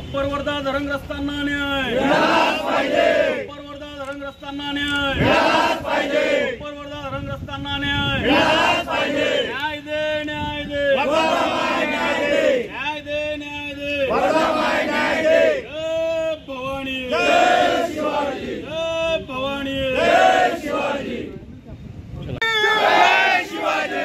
Upper Wardha धरणग्रस्तांना न्याय मिळालाच पाहिजे। अप्पर वर्धा धरणग्रस्तांना न्याय मिळालाच पाहिजे। अप्पर वर्धा धरणग्रस्तांना न्याय मिळालाच पाहिजे। न्याय दे न्याय दे वर्धाबाई न्याय दे न्याय दे न्याय दे वर्धाबाई न्याय दे। जय भवानी जय शिवाजी जय भवानी जय शिवाजी जय शिवाजी।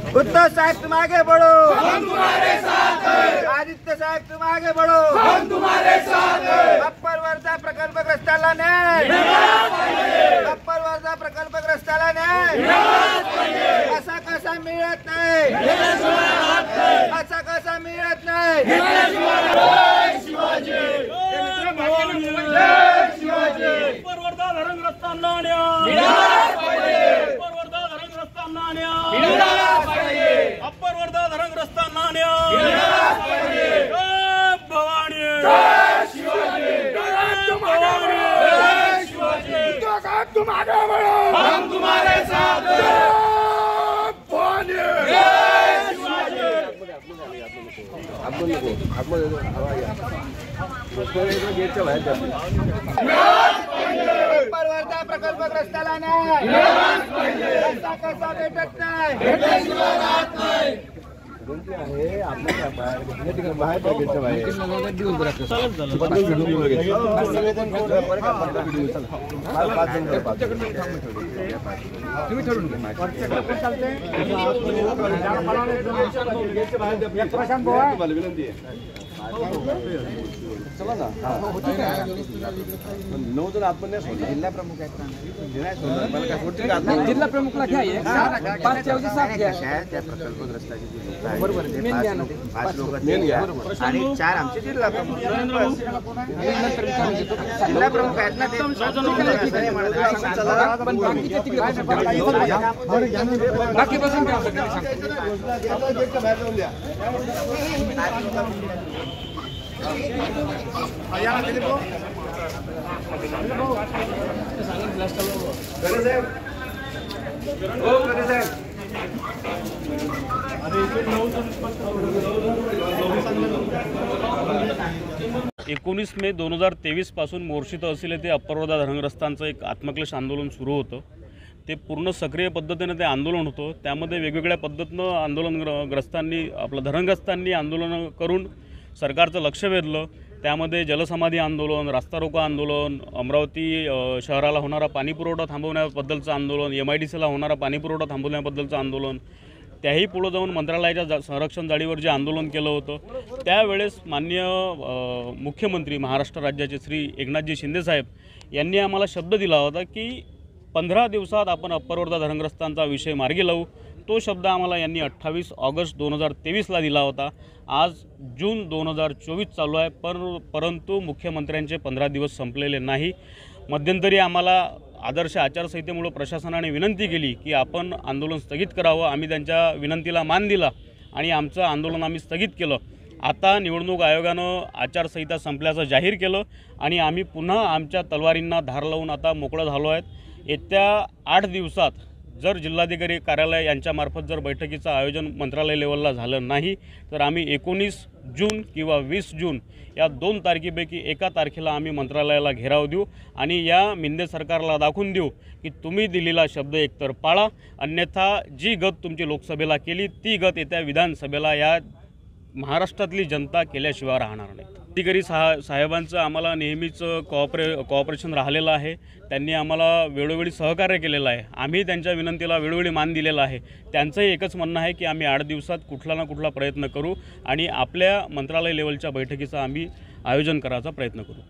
उद्धव साहब तुम आगे बढ़ो, हम तुम्हारे साथ हैं। आदित्य साहब तुम आगे बढ़ो, हम तुम्हारे साथ हैं। अप्पर वर्धा प्रकल्पग्रस्ताला न्याय मिळालाच पाहिजे। अप्पर वर्धा प्रकल्पग्रस्ताला न्याय मिळालाच पाहिजे। असा कसा मिळत नाही मिळाल्याशिवाय राहत नाही। असा कसा मिळत नाही मिळाल्याशिवाय जय शिवाजी जय भवानी जय शिवाजी। अप्पर वर्धा धरणग्रस्तांना न्याय मिळालाच पाहिजे। अप्पर वर्धा धरणग्रस्तांना न्याय मिळालाच पाहिजे। अप्पर वर्धा धरणग्रस्तांना न्याय मिळालाच पाहिजे। जय भवानी जय शिवाजी जय भवानी जय शिवाजी। तो साहब तुम आगे बढ़ो, हम तुम्हारे साथ हैं। जय भवानी जय शिवाजी। अप्पर वर्धा प्रकल्पग्रस्ताला न्याय मिळालाच पाहिजे। असा कसा भेटत नाही मिळाल्याशिवाय राहत नाही। जिल्हा प्रमुखला घ्या आणि 4 आमचे जिल्हा प्रमुख जिल्हा प्रमुख आहेत ना ते बाकी बसून एकोणीस मे 2023 पासून मोर्शी तहसील येथे अप्पर वर्धा धरणग्रस्तांचं एक आत्मक्लेश आंदोलन सुरू होतं। ते पूर्ण सक्रिय पद्धतीने ते आंदोलन होतं। त्यामध्ये वेगवेगळ्या पद्धतीनं आंदोलनग्रस्तांनी आपलं धरणग्रस्तांनी आंदोलन करून सरकारचं लक्ष वेधलं। त्यामध्ये जलसमाधी आंदोलन, रास्ता रोको आंदोलन, अमरावती शहराला होणारा पाणीपुरवठा थांबवण्याबद्दलचं आंदोलन, MIDCला होणारा पाणीपुरवठा थांबवण्याबद्दलचं आंदोलन, त्याही पुढे जाऊन मंत्रालयाच्या संरक्षण जाळीवर जे आंदोलन केलं होतं त्यावेळेस माननीय मुख्यमंत्री महाराष्ट्र राज्याचे श्री एकनाथजी शिंदेसाहेब यांनी आम्हाला शब्द दिला होता की 15 दिवसात आपण अप्पर वर्धा धरणग्रस्तांचा विषय मार्गी लावू। तो शब्द आम्हाला यांनी 28 ऑगस्ट 2023ला दिला होता। आज जून 2024 चालू आहे, परंतु मुख्यमंत्र्यांचे 15 दिवस संपलेले नाही। मध्यंतरी आम्हाला आदर्श आचारसंहितेमुळे प्रशासनाने विनंती केली की आपण आंदोलन स्थगित करावं। आम्ही त्यांच्या विनंतीला मान दिला आणि आमचं आंदोलन आम्ही स्थगित केलं। आता निवडणूक आयोगानं आचारसंहिता संपल्याचं जाहीर केलं आणि आम्ही पुन्हा आमच्या तलवारींना धार लावून आता मोकळं झालो आहेत। येत्या 8 दिवसात जर जिल्हाधिकारी कार्यालय यांच्यामार्फत जर बैठकीचं आयोजन मंत्रालय लेवलला झालं नाही तर आम्ही 19 जून किंवा 20 जून या 2 तारखेपैकी एका तारखेला आम्ही मंत्रालयाला घेराव देऊ आणि या मिंदे सरकारला दाखवून देऊ की तुम्ही दिलेला शब्द एकतर पाळा, अन्यथा जी गत तुमची लोकसभेला केली ती गत येत्या विधानसभेला या महाराष्ट्रातली जनता केल्याशिवाय राहणार नाही। अधिकारी साहेबांचं आम्हाला नेहमीच कॉपरेशन राहिलेलं आहे। त्यांनी आम्हाला वेळोवेळी सहकार्य केलेलं आहे। आम्ही त्यांच्या विनंतीला वेळोवेळी मान दिलेला आहे। त्यांचंही एकच म्हणणं आहे की आम्ही 8 दिवसात कुठला ना कुठला प्रयत्न करू आणि आपल्या मंत्रालय लेवलच्या बैठकीचं आम्ही आयोजन करायचा प्रयत्न करू।